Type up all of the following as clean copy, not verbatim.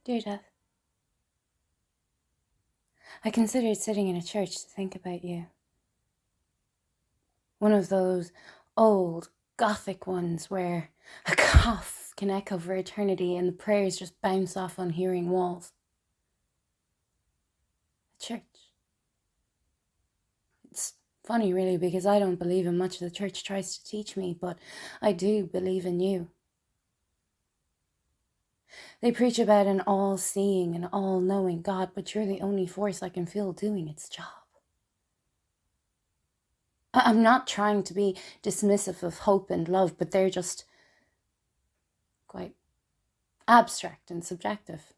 Dear Death, I considered sitting in a church to think about you. One of those old Gothic ones where a cough can echo for eternity and the prayers just bounce off unhearing walls. A church. It's funny, really, because I don't believe in much the church tries to teach me, but I do believe in you. They preach about an all-seeing and all-knowing God, but you're the only force I can feel doing its job. I'm not trying to be dismissive of hope and love, but they're just quite abstract and subjective.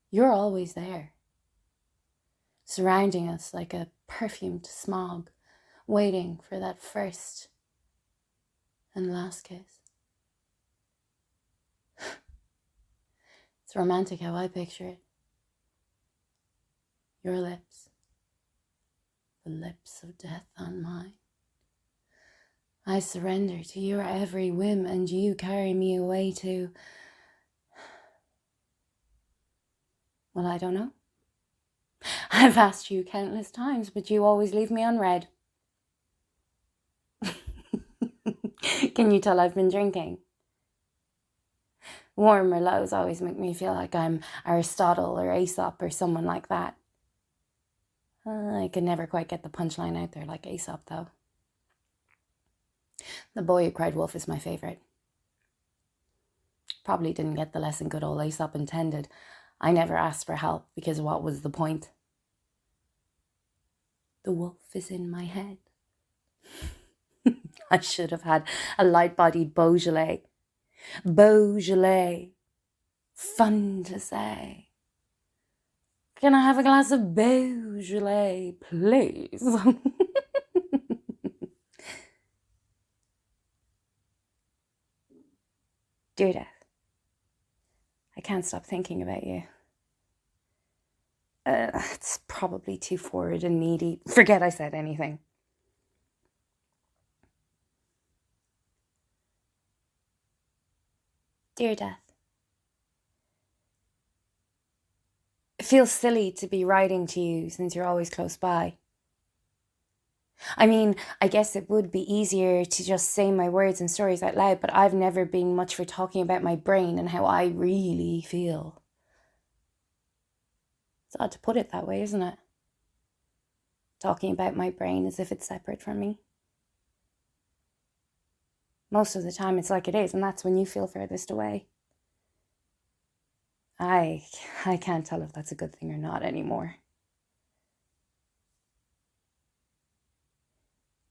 You're always there, surrounding us like a perfumed smog, waiting for that first and last kiss. It's romantic how I picture it. Your lips, the lips of death on mine. I surrender to your every whim, and you carry me away to... Well, I don't know. I've asked you countless times, but you always leave me unread. Can you tell I've been drinking? Warm Merlots always make me feel like I'm Aristotle or Aesop or someone like that. I could never quite get the punchline out there like Aesop, though. The boy who cried wolf is my favourite. Probably didn't get the lesson good old Aesop intended. I never asked for help because what was the point? The wolf is in my head. I should have had a light-bodied Beaujolais. Beaujolais. Fun to say. Can I have a glass of Beaujolais, please? Dear Death, I can't stop thinking about you. It's probably too forward and needy. Forget I said anything. Dear Death, it feels silly to be writing to you since you're always close by. I mean, I guess it would be easier to just say my words and stories out loud, but I've never been much for talking about my brain and how I really feel. It's odd to put it that way, isn't it? Talking about my brain as if it's separate from me. Most of the time it's like it is, and that's when you feel furthest away. I can't tell if that's a good thing or not anymore.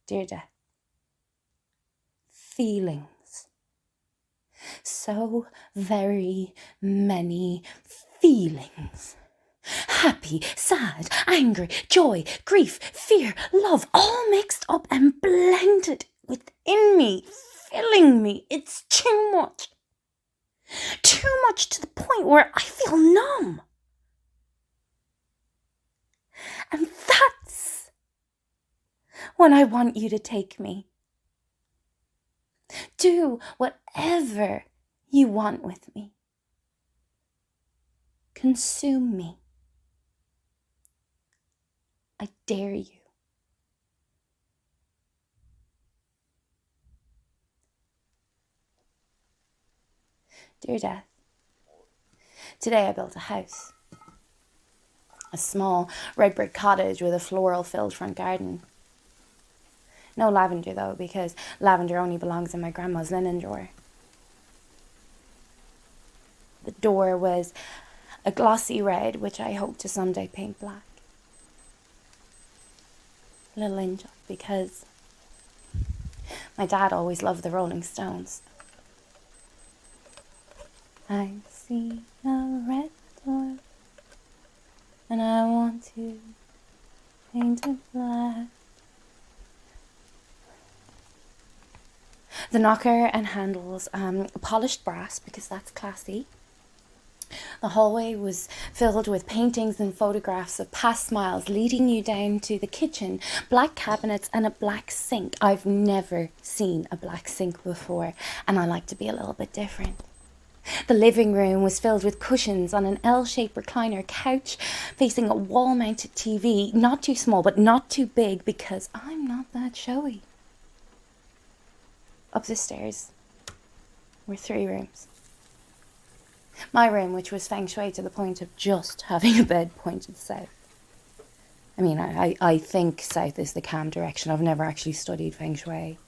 Dear Death, feelings. So very many feelings. Happy, sad, angry, joy, grief, fear, love, all mixed up and blended within me, filling me. It's too much. Too much to the point where I feel numb. And that's when I want you to take me. Do whatever you want with me. Consume me. I dare you. Dear Death, today I built a house. A small red brick cottage with a floral-filled front garden. No lavender though, because lavender only belongs in my grandma's linen drawer. The door was a glossy red, which I hope to someday paint black. A little in-job because my dad always loved the Rolling Stones. I see a red door and I want to paint it black. The knocker and handles, polished brass because that's classy. The hallway was filled with paintings and photographs of past smiles leading you down to the kitchen, black cabinets and a black sink. I've never seen a black sink before and I like to be a little bit different. The living room was filled with cushions on an L-shaped recliner couch facing a wall-mounted TV, not too small but not too big because I'm not that showy. Up the stairs were 3 rooms. My room, which was feng shui to the point of just having a bed pointed south. I mean, I think south is the calm direction. I've never actually studied feng shui.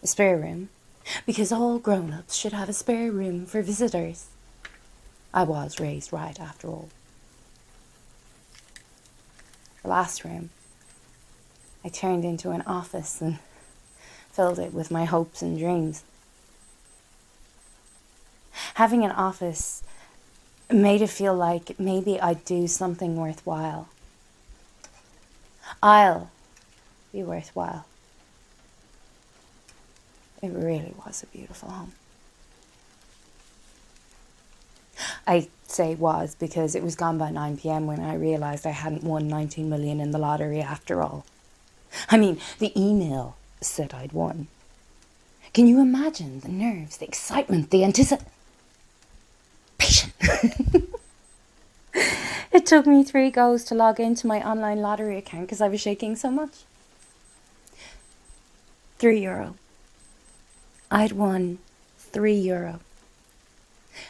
The spare room, because all grown-ups should have a spare room for visitors. I was raised right, after all. The last room, I turned into an office and filled it with my hopes and dreams. Having an office made it feel like maybe I'd do something worthwhile. I'll be worthwhile. It really was a beautiful home. I say was because it was gone by 9 p.m. when I realised I hadn't won 19 million in the lottery after all. I mean, the email said I'd won. Can you imagine the nerves, the excitement, the anticipation? It took me 3 goes to log into my online lottery account because I was shaking so much. €3. I'd won €3.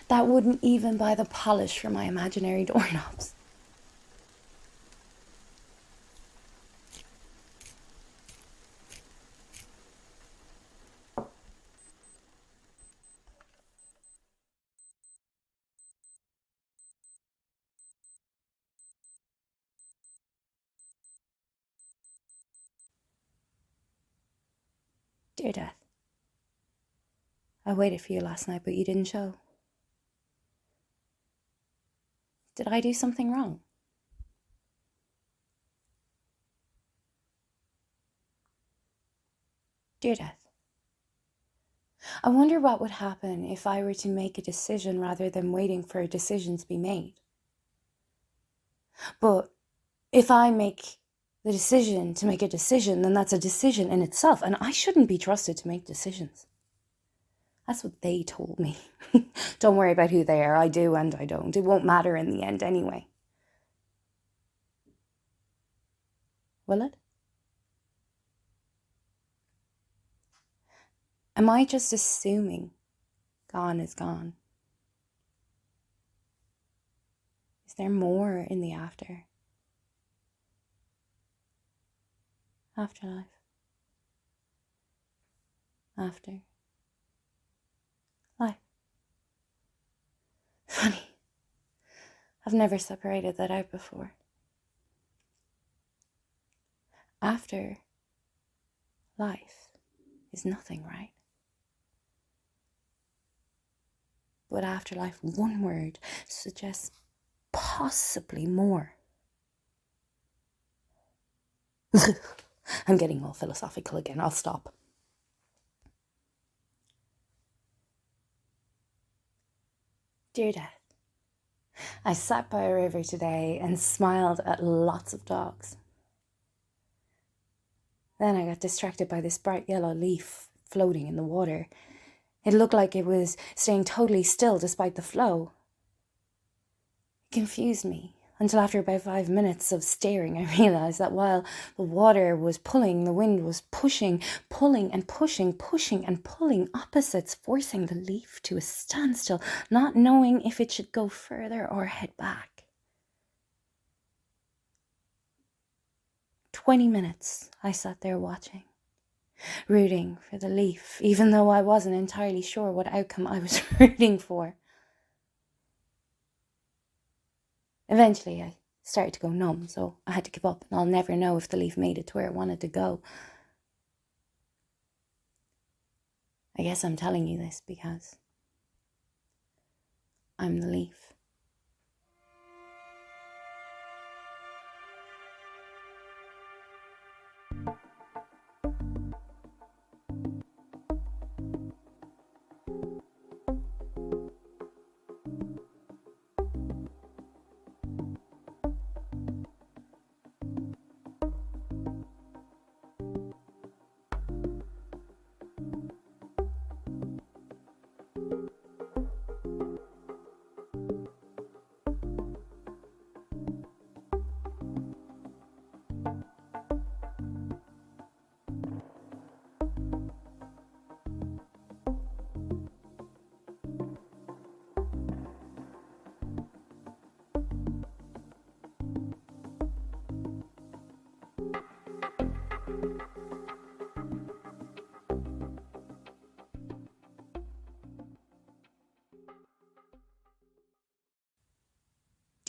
That wouldn't even buy the polish for my imaginary doorknobs. Dear Death, I waited for you last night, but you didn't show. Did I do something wrong? Dear Death, I wonder what would happen if I were to make a decision rather than waiting for a decision to be made. But if I make the decision to make a decision, then that's a decision in itself, and I shouldn't be trusted to make decisions. That's what they told me. Don't worry about who they are. I do and I don't. It won't matter in the end anyway. Will it? Am I just assuming gone is gone? Is there more in the after? Afterlife. After. Life. Funny. I've never separated that out before. After life is nothing, right? But afterlife, one word, suggests possibly more. I'm getting all philosophical again. I'll stop. Dear Death, I sat by a river today and smiled at lots of dogs. Then I got distracted by this bright yellow leaf floating in the water. It looked like it was staying totally still despite the flow. It confused me until after about 5 minutes of staring, I realized that while the water was pulling, the wind was pushing, pulling and pushing, pushing and pulling opposites, forcing the leaf to a standstill, not knowing if it should go further or head back. 20 minutes I sat there watching, rooting for the leaf, even though I wasn't entirely sure what outcome I was rooting for. Eventually, I started to go numb, so I had to give up, and I'll never know if the leaf made it to where it wanted to go. I guess I'm telling you this because I'm the leaf.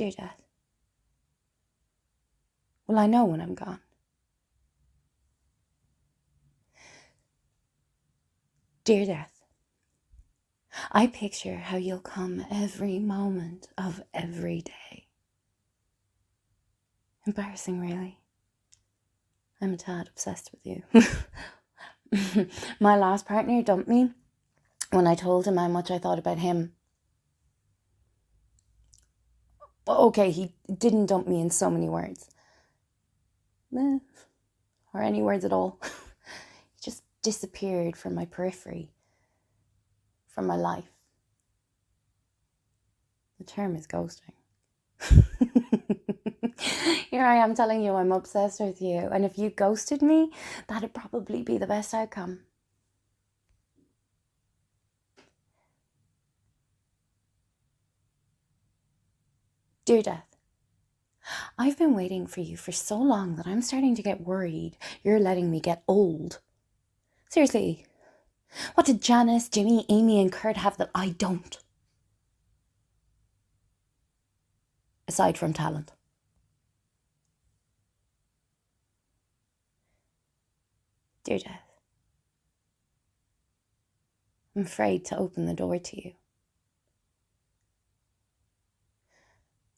Dear Death, will I know when I'm gone? Dear Death, I picture how you'll come every moment of every day. Embarrassing, really. I'm a tad obsessed with you. My last partner dumped me when I told him how much I thought about him. Okay, he didn't dump me in so many words. Or any words at all. He just disappeared from my periphery, from my life. The term is ghosting. Here I am telling you I'm obsessed with you, and if you ghosted me, that'd probably be the best outcome. Dear Death, I've been waiting for you for so long that I'm starting to get worried you're letting me get old. Seriously, what did Janice, Jimmy, Amy, and Kurt have that I don't? Aside from talent. Dear Death, I'm afraid to open the door to you.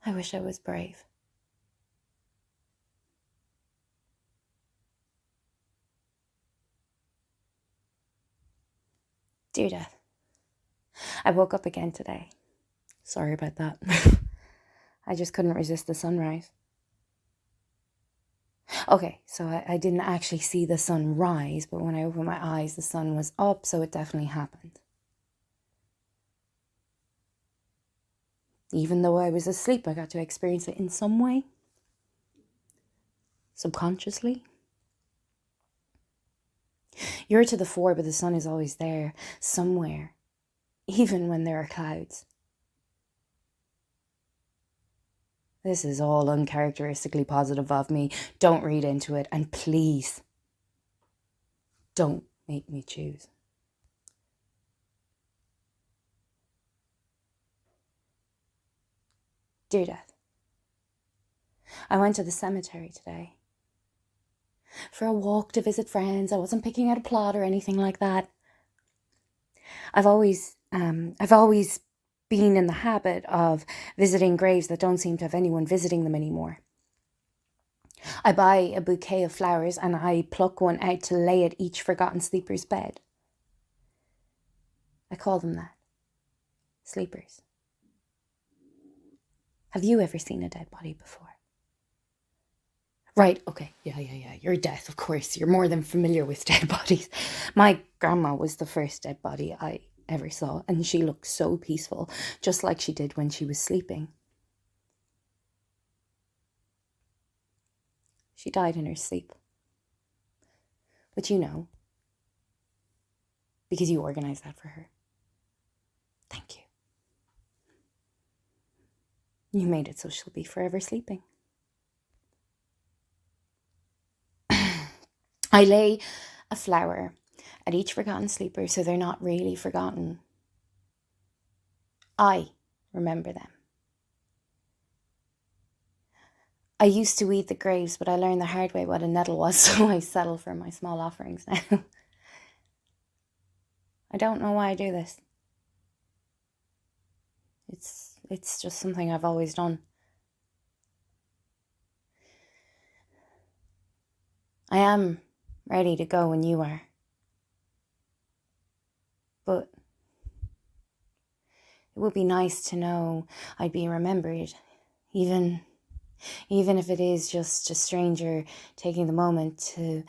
I wish I was brave. Dear Death, I woke up again today. Sorry about that. I just couldn't resist the sunrise. Okay, so I didn't actually see the sun rise, but when I opened my eyes, the sun was up, so it definitely happened. Even though I was asleep, I got to experience it in some way. Subconsciously. You're to the fore, but the sun is always there, somewhere, even when there are clouds. This is all uncharacteristically positive of me. Don't read into it, and please, don't make me choose. Dear Death, I went to the cemetery today for a walk to visit friends. I wasn't picking out a plot or anything like that. I've always been in the habit of visiting graves that don't seem to have anyone visiting them anymore. I buy a bouquet of flowers and I pluck one out to lay at each forgotten sleeper's bed. I call them that. Sleepers. Have you ever seen a dead body before? Right, okay, yeah, you're Death, of course. You're more than familiar with dead bodies. My grandma was the first dead body I ever saw, and she looked so peaceful, just like she did when she was sleeping. She died in her sleep. But you know, because you organized that for her. Thank you. You made it so she'll be forever sleeping. I lay a flower at each forgotten sleeper so they're not really forgotten. I remember them. I used to weed the graves, but I learned the hard way what a nettle was, so I settle for my small offerings now. I don't know why I do this. It's just something I've always done. I am ready to go when you are. But it would be nice to know I'd be remembered, even if it is just a stranger taking the moment to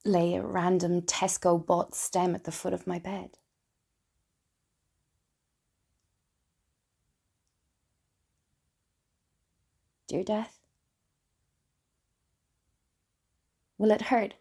lay a random Tesco-bought stem at the foot of my bed. Dear Death, will it hurt